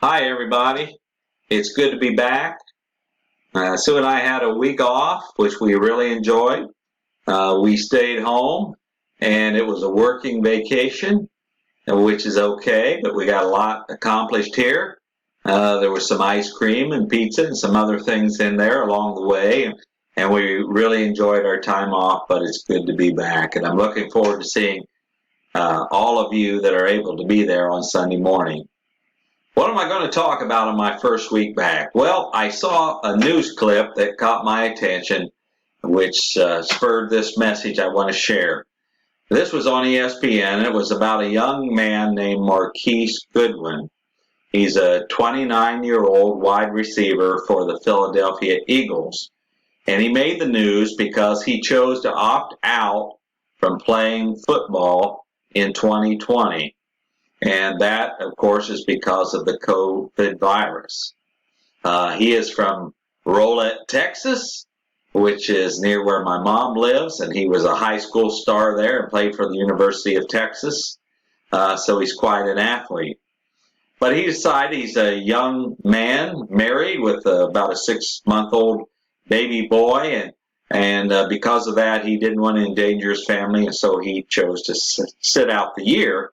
Hi, everybody. It's good to be back. Sue and I had a week off, which we really enjoyed. We stayed home, and it was a working vacation, which is okay, but we got a lot accomplished here. There was some ice cream and pizza and some other things in there along the way, and we really enjoyed our time off, but it's good to be back. And I'm looking forward to seeing all of you that are able to be there on Sunday morning. What am I going to talk about in my first week back? Well, I saw a news clip that caught my attention, which spurred this message I want to share. This was on ESPN. It was about a young man named Marquise Goodwin. He's a 29-year-old wide receiver for the Philadelphia Eagles. And he made the news because he chose to opt out from playing football in 2020. And that, of course, is because of the COVID virus. He is from Rolette, Texas, which is near where my mom lives, and he was a high school star there and played for the University of Texas. So he's quite an athlete. But he decided he's a young man, married with about a 6-month-old baby boy, and because of that, he didn't want to endanger his family, and so he chose to sit out the year.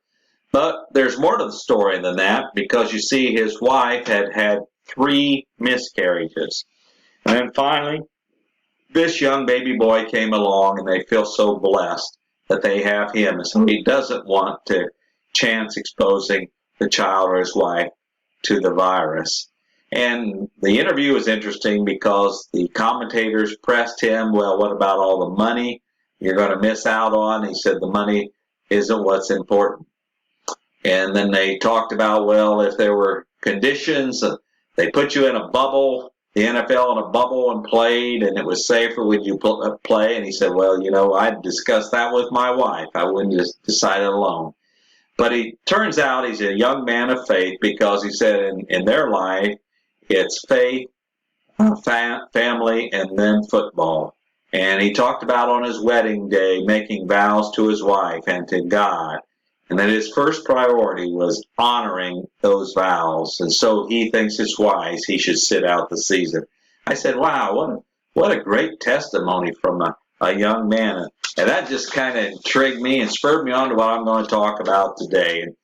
But there's more to the story than that, because you see his wife had had 3 miscarriages. And then finally, this young baby boy came along, and they feel so blessed that they have him. And so he doesn't want to chance exposing the child or his wife to the virus. And the interview was interesting because the commentators pressed him, well, what about all the money you're going to miss out on? He said the money isn't what's important. And then they talked about, well, if there were conditions, they put you in a bubble, the NFL in a bubble and played, and it was safer, would you play? And he said, well, I'd discuss that with my wife. I wouldn't just decide it alone. But he turns out he's a young man of faith, because he said in their life, it's faith, family, and then football. And he talked about on his wedding day making vows to his wife and to God. And that his first priority was honoring those vows. And so he thinks it's wise he should sit out the season. I said, wow, what a great testimony from a young man. And that just kind of intrigued me and spurred me on to what I'm going to talk about today. And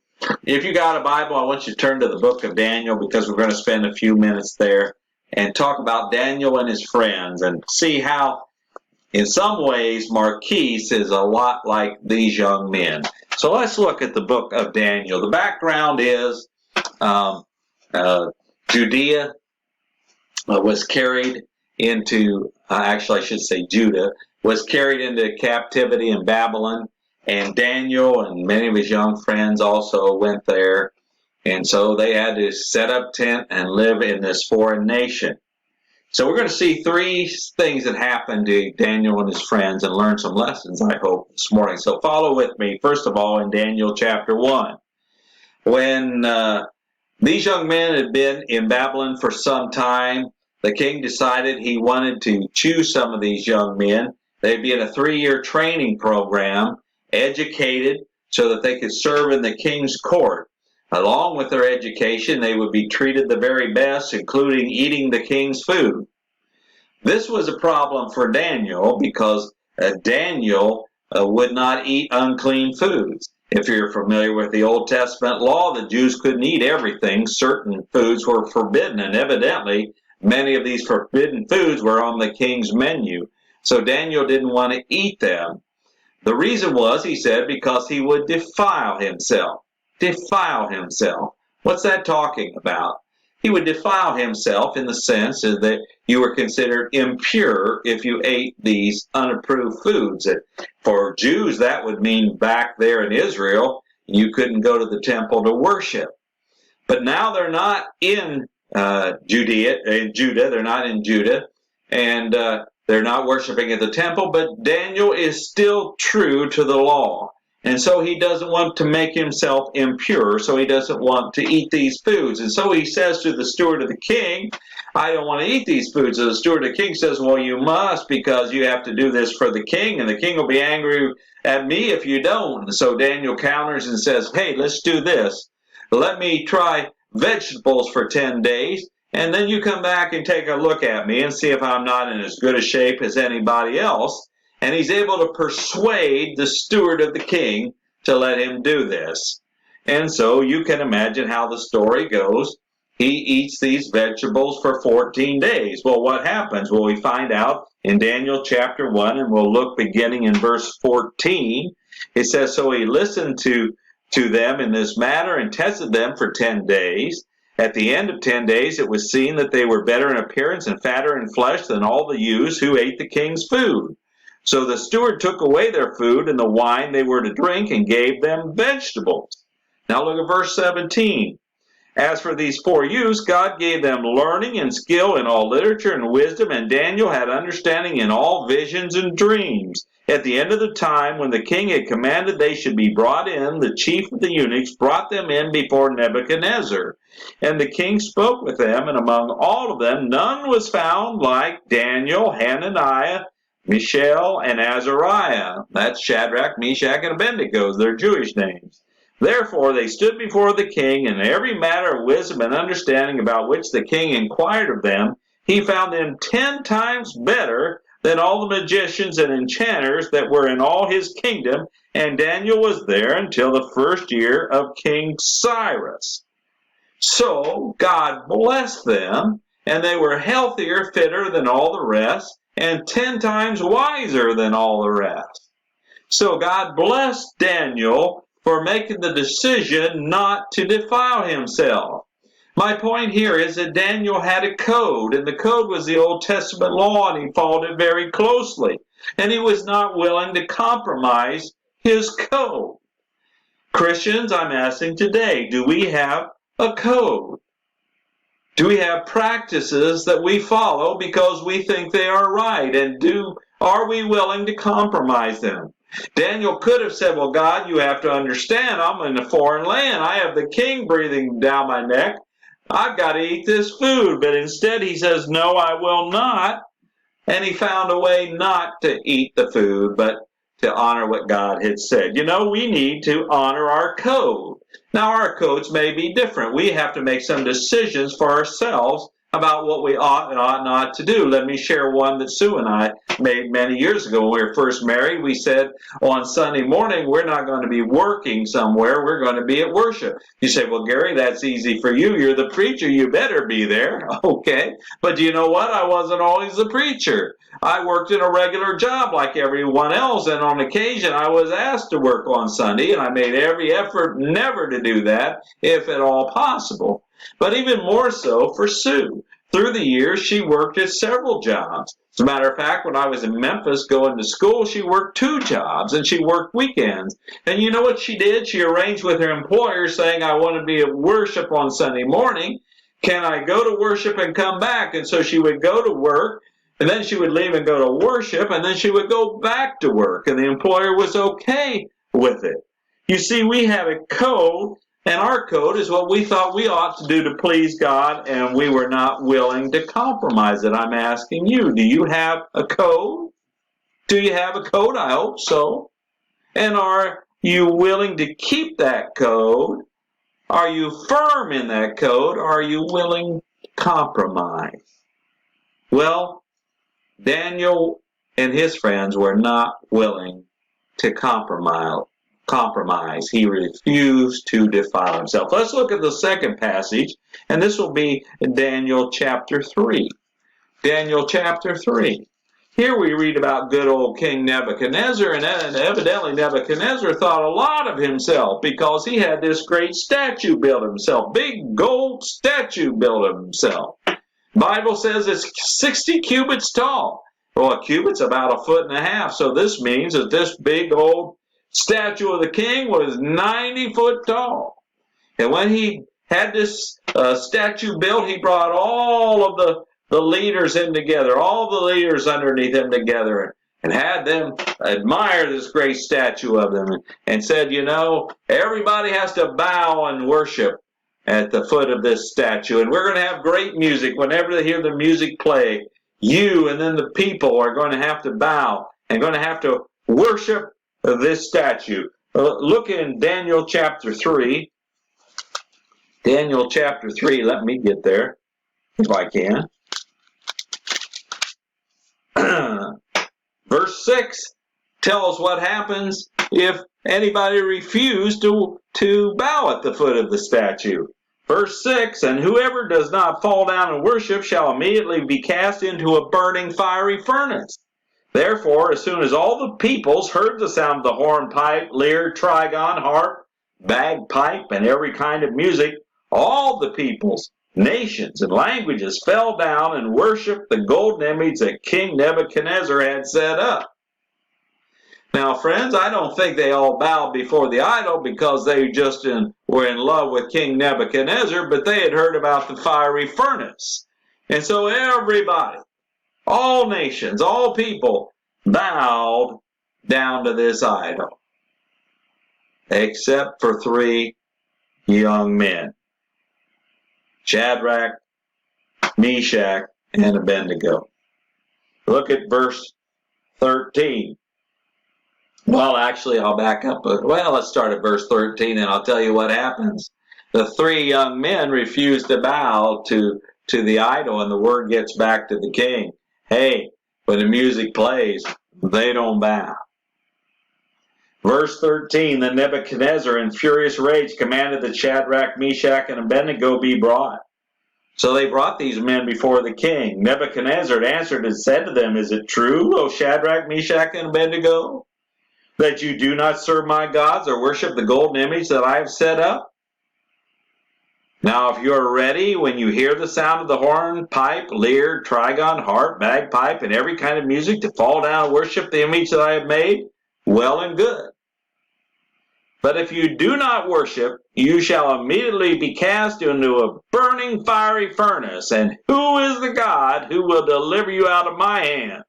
if you got a Bible, I want you to turn to the book of Daniel, because we're going to spend a few minutes there and talk about Daniel and his friends and see how, in some ways, Marquise is a lot like these young men. So let's look at the book of Daniel. The background is Judea was carried into, actually I should say Judah, was carried into captivity in Babylon, and Daniel and many of his young friends also went there. And so they had to set up tent and live in this foreign nation. So we're going to see 3 things that happened to Daniel and his friends and learn some lessons, I hope, this morning. So follow with me, first of all, in Daniel chapter 1. When these young men had been in Babylon for some time, the king decided he wanted to choose some of these young men. They'd be in a 3-year training program, educated so that they could serve in the king's court. Along with their education, they would be treated the very best, including eating the king's food. This was a problem for Daniel, because Daniel would not eat unclean foods. If you're familiar with the Old Testament law, the Jews couldn't eat everything. Certain foods were forbidden, and evidently many of these forbidden foods were on the king's menu. So Daniel didn't want to eat them. The reason was, he said, because he would defile himself. Defile himself. What's that talking about? He would defile himself in the sense that you were considered impure if you ate these unapproved foods. For Jews, that would mean back there in Israel, you couldn't go to the temple to worship. But now they're not in Judah. They're not in Judah, and they're not worshiping at the temple. But Daniel is still true to the law. And so he doesn't want to make himself impure, so he doesn't want to eat these foods. And so he says to the steward of the king, I don't want to eat these foods. So the steward of the king says, well, you must, because you have to do this for the king, and the king will be angry at me if you don't. And so Daniel counters and says, hey, let's do this. Let me try vegetables for 10 days, and then you come back and take a look at me and see if I'm not in as good a shape as anybody else. And he's able to persuade the steward of the king to let him do this. And so you can imagine how the story goes. He eats these vegetables for 14 days. Well, what happens? Well, we find out in Daniel chapter 1, and we'll look beginning in verse 14. It says, so he listened to them in this manner and tested them for 10 days. At the end of 10 days, it was seen that they were better in appearance and fatter in flesh than all the youths who ate the king's food. So the steward took away their food and the wine they were to drink and gave them vegetables. Now look at verse 17. As for these 4 youths, God gave them learning and skill in all literature and wisdom, and Daniel had understanding in all visions and dreams. At the end of the time, when the king had commanded they should be brought in, the chief of the eunuchs brought them in before Nebuchadnezzar. And the king spoke with them, and among all of them none was found like Daniel, Hananiah, Mishael, and Azariah. That's Shadrach, Meshach, and Abednego. They're Jewish names. Therefore they stood before the king, and in every matter of wisdom and understanding about which the king inquired of them, he found them 10 times better than all the magicians and enchanters that were in all his kingdom, and Daniel was there until the first year of King Cyrus. So God blessed them, and they were healthier, fitter than all the rest, and 10 times wiser than all the rest. So God blessed Daniel for making the decision not to defile himself. My point here is that Daniel had a code, and the code was the Old Testament law, and he followed it very closely. And he was not willing to compromise his code. Christians, I'm asking today, do we have a code? Do we have practices that we follow because we think they are right? And are we willing to compromise them? Daniel could have said, well, God, you have to understand, I'm in a foreign land. I have the king breathing down my neck. I've got to eat this food. But instead he says, no, I will not. And he found a way not to eat the food, but to honor what God had said. You know, we need to honor our code. Now, our codes may be different. We have to make some decisions for ourselves about what we ought and ought not to do. Let me share one that Sue and I made many years ago when we were first married. We said on Sunday morning, we're not going to be working somewhere. We're going to be at worship. You say, well, Gary, that's easy for you. You're the preacher. You better be there. Okay. But do you know what? I wasn't always the preacher. I worked in a regular job like everyone else, and on occasion I was asked to work on Sunday, and I made every effort never to do that, if at all possible. But even more so for Sue. Through the years, she worked at several jobs. As a matter of fact, when I was in Memphis going to school, she worked 2 jobs, and she worked weekends. And you know what she did? She arranged with her employer saying, I want to be at worship on Sunday morning. Can I go to worship and come back? And so she would go to work, and then she would leave and go to worship, and then she would go back to work, and the employer was okay with it. You see, we have a code, and our code is what we thought we ought to do to please God, and we were not willing to compromise it. I'm asking you, do you have a code? Do you have a code? I hope so. And are you willing to keep that code? Are you firm in that code? Or are you willing to compromise? Well, Daniel and his friends were not willing to compromise. He refused to defile himself. Let's look at the second passage, and this will be in Daniel chapter 3. Daniel chapter 3. Here we read about good old King Nebuchadnezzar, and evidently Nebuchadnezzar thought a lot of himself because he had this great statue built himself, big gold statue built of himself. The Bible says it's 60 cubits tall. Well, a cubit's about 1.5 feet, so this means that this big old statue of the king was 90 foot tall. And when he had this statue built, he brought all of the leaders in together, all the leaders underneath him together, and had them admire this great statue of them, and said, you know, everybody has to bow and worship at the foot of this statue, and we're going to have great music. Whenever they hear the music play, you and then the people are going to have to bow and going to have to worship this statue. Look in Daniel chapter 3. Daniel chapter 3, let me get there, if I can. Verse 6 tells what happens if anybody refused to bow at the foot of the statue. Verse 6, and whoever does not fall down and worship shall immediately be cast into a burning fiery furnace. Therefore, as soon as all the peoples heard the sound of the horn, pipe, lyre, trigon, harp, bagpipe, and every kind of music, all the peoples, nations, and languages fell down and worshipped the golden image that King Nebuchadnezzar had set up. Now, friends, I don't think they all bowed before the idol because they just were in love with King Nebuchadnezzar, but they had heard about the fiery furnace. And so everybody, all nations, all people, bowed down to this idol, except for 3 young men, Shadrach, Meshach, and Abednego. Look at verse 13. Well, actually, I'll back up. Well, let's start at verse 13, and I'll tell you what happens. The 3 young men refuse to bow to the idol, and the word gets back to the king. Hey, when the music plays, they don't bow. Verse 13, then Nebuchadnezzar in furious rage commanded that Shadrach, Meshach, and Abednego be brought. So they brought these men before the king. Nebuchadnezzar answered and said to them, is it true, O Shadrach, Meshach, and Abednego, that you do not serve my gods or worship the golden image that I have set up? Now, if you are ready, when you hear the sound of the horn, pipe, lyre, trigon, harp, bagpipe, and every kind of music, to fall down and worship the image that I have made, well and good. But if you do not worship, you shall immediately be cast into a burning fiery furnace. And who is the God who will deliver you out of my hands?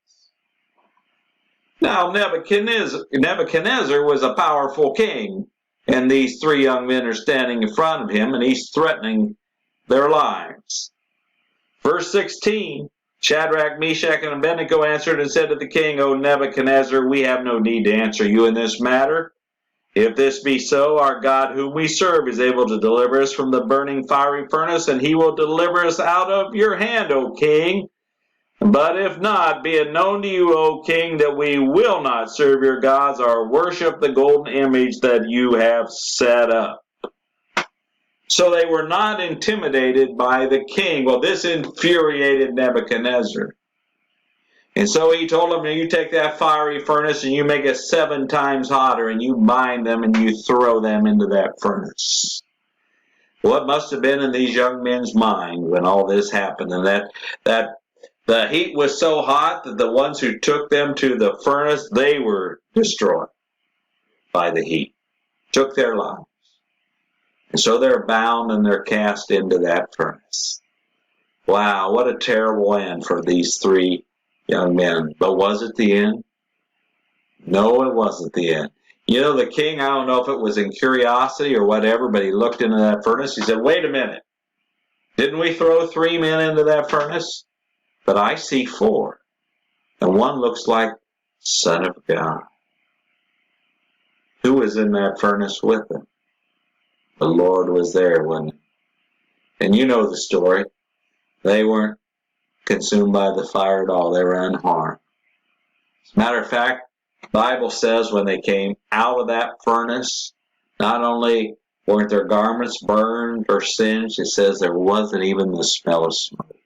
Now, Nebuchadnezzar was a powerful king, and these 3 young men are standing in front of him, and he's threatening their lives. Verse 16, Shadrach, Meshach, and Abednego answered and said to the king, O Nebuchadnezzar, we have no need to answer you in this matter. If this be so, our God whom we serve is able to deliver us from the burning fiery furnace, and he will deliver us out of your hand, O king. But if not, be it known to you, O king, that we will not serve your gods or worship the golden image that you have set up. So they were not intimidated by the king. Well, this infuriated Nebuchadnezzar. And so he told them, you take that fiery furnace and you make it 7 times hotter, and you bind them and you throw them into that furnace. What must have been in these young men's mind when all this happened, and that the heat was so hot that the ones who took them to the furnace, they were destroyed by the heat, took their lives. And so they're bound and they're cast into that furnace. Wow, what a terrible end for these 3 young men. But was it the end? No, it wasn't the end. You know, the king, I don't know if it was in curiosity or whatever, but he looked into that furnace. He said, wait a minute. Didn't we throw 3 men into that furnace? But I see 4. And one looks like Son of God. Who was in that furnace with them? The Lord was there, wasn't he? And you know the story. They weren't consumed by the fire at all. They were unharmed. As a matter of fact, the Bible says when they came out of that furnace, not only weren't their garments burned or singed, it says there wasn't even the smell of smoke.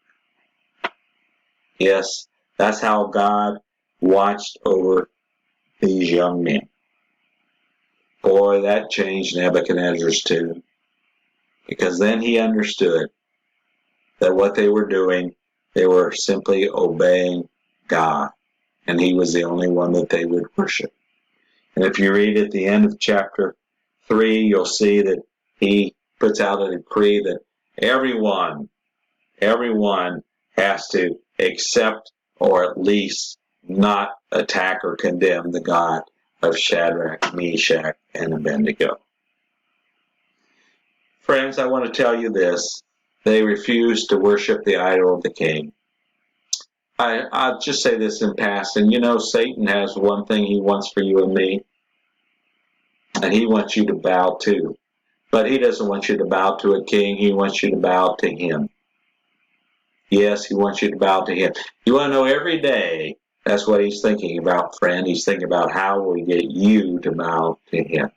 Yes, that's how God watched over these young men. Boy, that changed Nebuchadnezzar's tune. Because then he understood that what they were doing, they were simply obeying God. And he was the only one that they would worship. And if you read at the end of chapter 3, you'll see that he puts out a decree that everyone has to accept or at least not attack or condemn the God of Shadrach, Meshach, and Abednego. Friends, I want to tell you this. They refused to worship the idol of the king. I'll just say this in passing. You know, Satan has one thing he wants for you and me, and he wants you to bow to But he doesn't want you to bow to a king. He wants you to bow to him. Yes, he wants you to bow to him. You want to know every day, that's what he's thinking about, friend. He's thinking about how we get you to bow to him.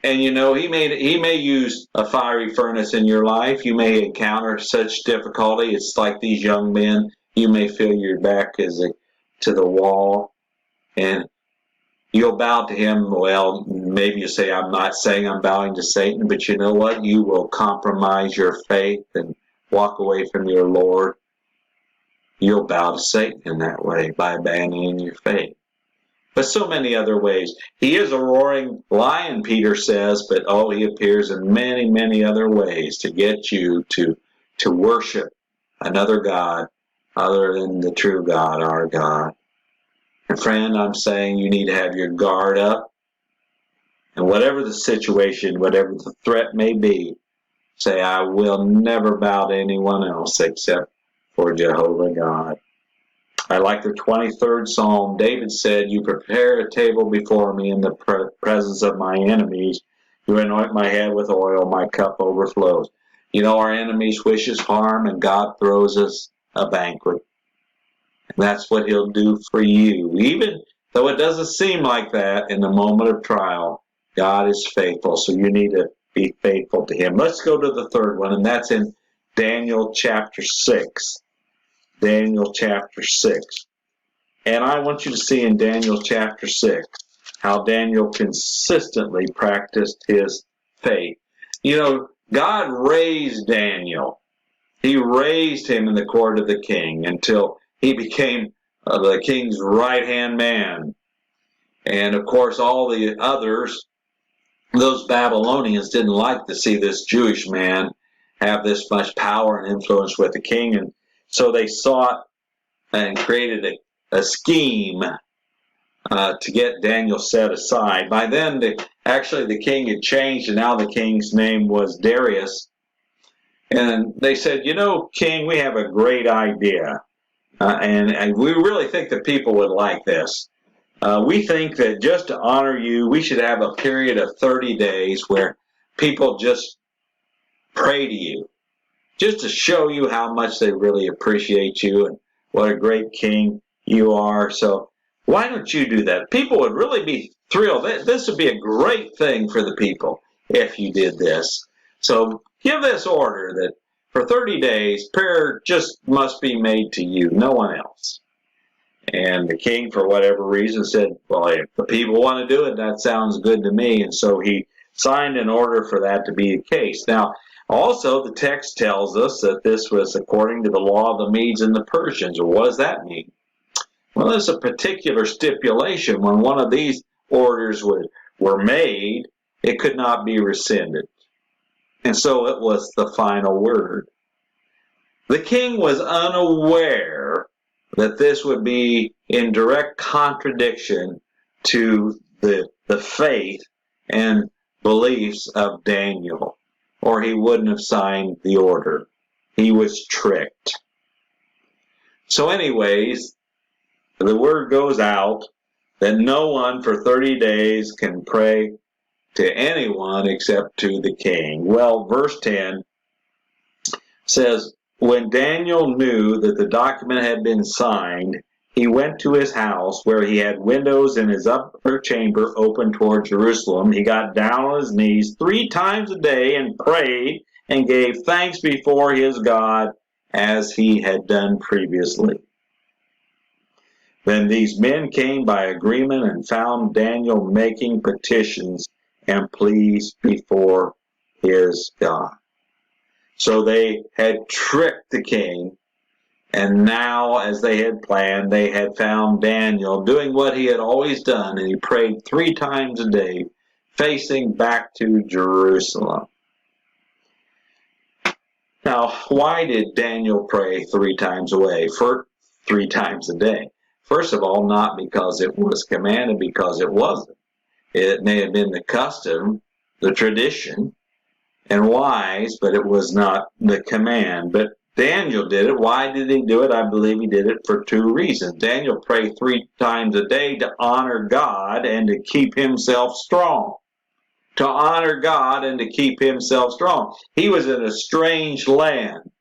And you know, he may use a fiery furnace in your life. You may encounter such difficulty. It's like these young men. You may feel your back is to the wall, and you'll bow to him. Well, maybe you say, I'm not saying I'm bowing to Satan, but you know what? You will compromise your faith and walk away from your Lord. You'll bow to Satan in that way by abandoning your faith. But so many other ways. He is a roaring lion, Peter says, but oh, he appears in many, many other ways to get you to worship another God other than the true God, our God. And friend, I'm saying you need to have your guard up. And whatever the situation, whatever the threat may be, say, I will never bow to anyone else except for Jehovah God. I like the 23rd Psalm. David said, you prepare a table before me in the presence of my enemies. You anoint my head with oil, my cup overflows. You know, our enemies wish us harm, and God throws us a banquet. And that's what he'll do for you. Even though it doesn't seem like that in the moment of trial, God is faithful. So you need to be faithful to him. Let's go to the third one, and that's in Daniel chapter 6. Daniel chapter 6. And I want you to see in Daniel chapter 6 how Daniel consistently practiced his faith. You know, God raised Daniel. He raised him in the court of the king until he became the king's right-hand man. And of course, all the others, those Babylonians, didn't like to see this Jewish man have this much power and influence with the king. And so they sought and created a scheme to get Daniel set aside. By then, actually the king had changed, and now the king's name was Darius. And they said, you know, king, we have a great idea. And we really think that people would like this. We think that just to honor you, we should have a period of 30 days where people just pray to you, just to show you how much they really appreciate you and what a great king you are. So why don't you do that? People would really be thrilled. This would be a great thing for the people if you did this. So give this order that for 30 days, prayer just must be made to you, no one else. And the king, for whatever reason, said, well, if the people want to do it, that sounds good to me. And so he signed an order for that to be the case. Now, also, the text tells us that this was according to the law of the Medes and the Persians. Well, what does that mean? Well, there's a particular stipulation. When one of these orders were made, it could not be rescinded. And so it was the final word. The king was unaware that this would be in direct contradiction to the faith and beliefs of Daniel, or he wouldn't have signed the order. He was tricked. So anyways, the word goes out that no one for 30 days can pray to anyone except to the king. Well, verse 10 says, when Daniel knew that the document had been signed, he went to his house where he had windows in his upper chamber open toward Jerusalem. He got down on his knees 3 times a day and prayed and gave thanks before his God as he had done previously. Then these men came by agreement and found Daniel making petitions and pleas before his God. So they had tricked the king, and now, as they had planned, they had found Daniel doing what he had always done, and he prayed 3 times a day, facing back to Jerusalem. Now, why did Daniel pray 3 times for 3 times a day? First of all, not because it was commanded, because it wasn't. It may have been the custom, the tradition, and wise, but it was not the command. But Daniel did it. Why did he do it? I believe he did it for 2 reasons. Daniel prayed 3 times a day to honor God and to keep himself strong, to honor God and to keep himself strong. He was in a strange land.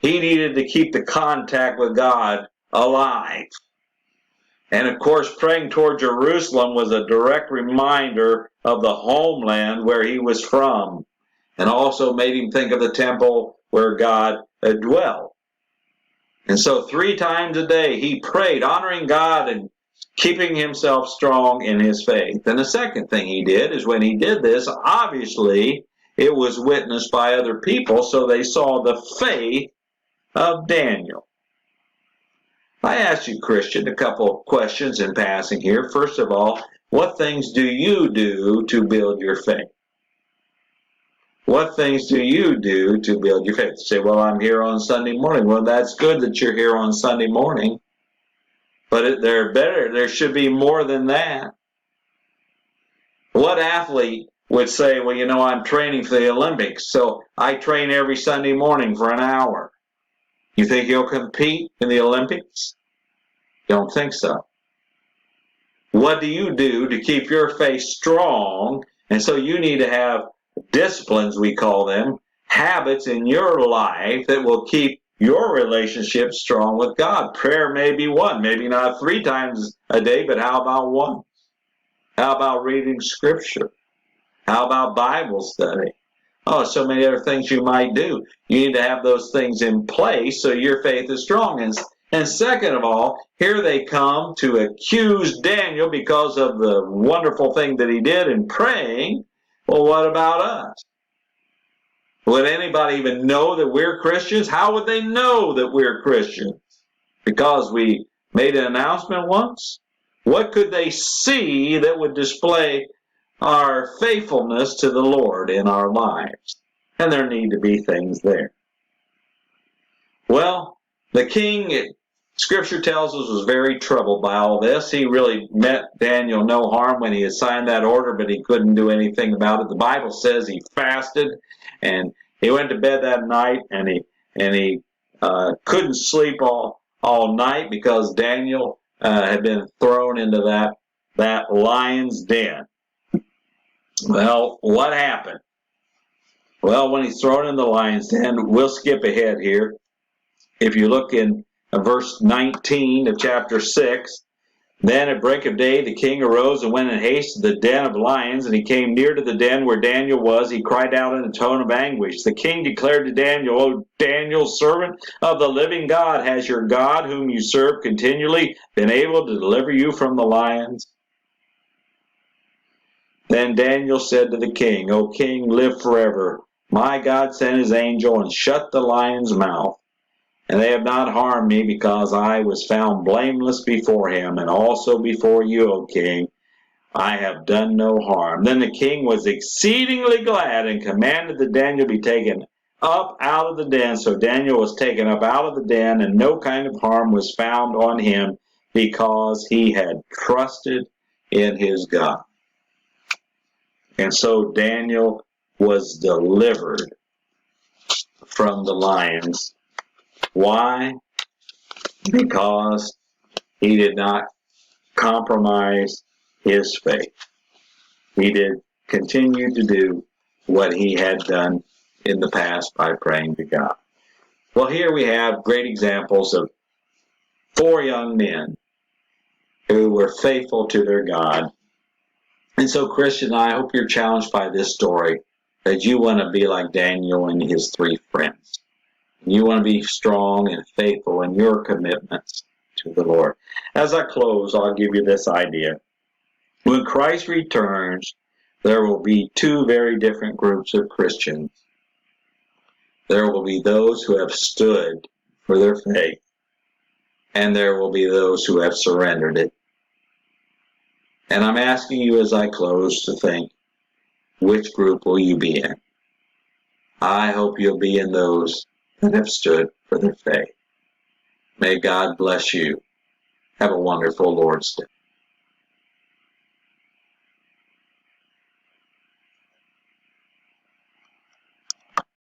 He needed to keep the contact with God alive. And of course, praying toward Jerusalem was a direct reminder of the homeland where he was from, and also made him think of the temple where God dwelt. And so 3 times a day he prayed, honoring God and keeping himself strong in his faith. And the second thing he did is when he did this, obviously it was witnessed by other people, so they saw the faith of Daniel. I asked you, Christian, a couple of questions in passing here. First of all, what things do you do to build your faith? What things do you do to build your faith? You say, well, I'm here on Sunday morning. Well, that's good that you're here on Sunday morning, but there should be more than that. What athlete would say, well, you know, I'm training for the Olympics, so I train every Sunday morning for an hour. You think he'll compete in the Olympics? Don't think so. What do you do to keep your faith strong? And so you need to have disciplines, we call them, habits in your life that will keep your relationship strong with God. Prayer may be one, maybe not 3 times a day, but how about one? How about reading Scripture? How about Bible study? Oh, so many other things you might do. You need to have those things in place so your faith is strong. And second of all, here they come to accuse Daniel because of the wonderful thing that he did in praying. Well, what about us? Would anybody even know that we're Christians? How would they know that we're Christians? Because we made an announcement once? What could they see that would display our faithfulness to the Lord in our lives? And there need to be things there. Well, the king, Scripture tells us, was very troubled by all this. He really meant Daniel no harm when he had signed that order, but he couldn't do anything about it. The Bible says he fasted, and he went to bed that night, and he couldn't sleep all night because Daniel had been thrown into that lion's den. Well, what happened? Well, when he's thrown in the lion's den, we'll skip ahead here. If you look in verse 19 of chapter 6, then at break of day the king arose and went in haste to the den of lions, and he came near to the den where Daniel was. He cried out in a tone of anguish. The king declared to Daniel, O Daniel, servant of the living God, has your God, whom you serve continually, been able to deliver you from the lions? Then Daniel said to the king, O king, live forever. My God sent his angel and shut the lion's mouth, and they have not harmed me, because I was found blameless before him, and also before you, O king. I have done no harm. Then the king was exceedingly glad and commanded that Daniel be taken up out of the den. So Daniel was taken up out of the den, and no kind of harm was found on him, because he had trusted in his God. And so Daniel was delivered from the lions. Why? Because he did not compromise his faith. He did continue to do what he had done in the past by praying to God. Well, here we have great examples of 4 young men who were faithful to their God. And so, Christian, I hope you're challenged by this story, that you want to be like Daniel and his 3 friends. You want to be strong and faithful in your commitments to the Lord. As I close, I'll give you this idea. When Christ returns, there will be 2 very different groups of Christians. There will be those who have stood for their faith, and there will be those who have surrendered it. And I'm asking you as I close to think, which group will you be in? I hope you'll be in those that have stood for their faith. May God bless you. Have a wonderful Lord's Day.